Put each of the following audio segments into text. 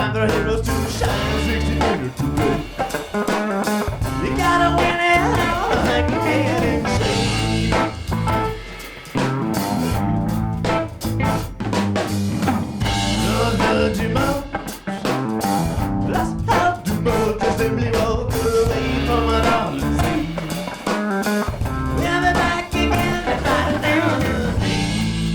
time for heroes to shine 60 minutes away. You gotta win it all like you can and shake. The demons, let's have demons to simply walk away from an awful sea. We'll be back again to fight down the beat.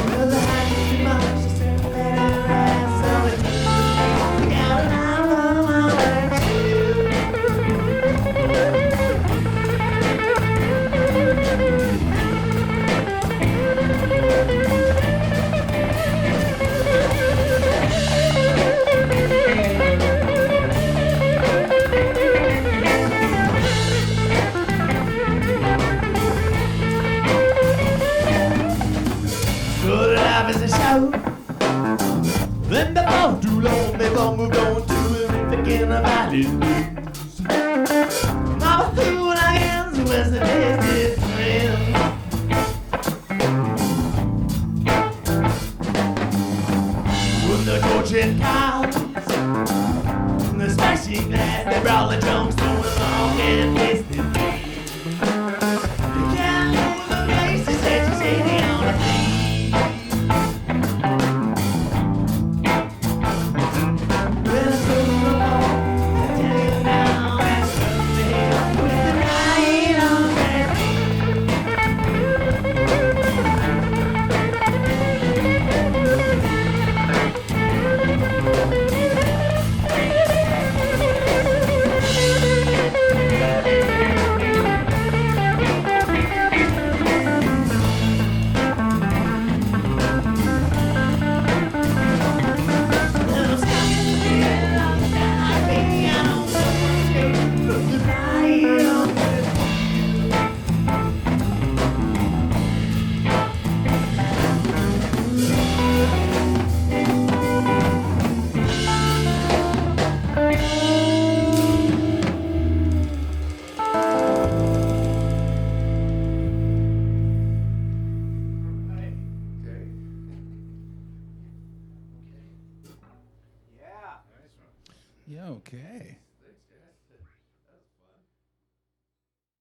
Well, the happy demons just let it rest. So we got an album on our too. So the life is a show. Then before too long, they've all moved on to forgetting about it. Now we're through again, so where's the best friend? With the torching cows, the smashing glass, they brought the drums to a long and twisted beat. You can't lose the place, she said she's sitting on a beat. Well, it's so long, I tell you now, that's something with the night on that beat. Yeah, okay.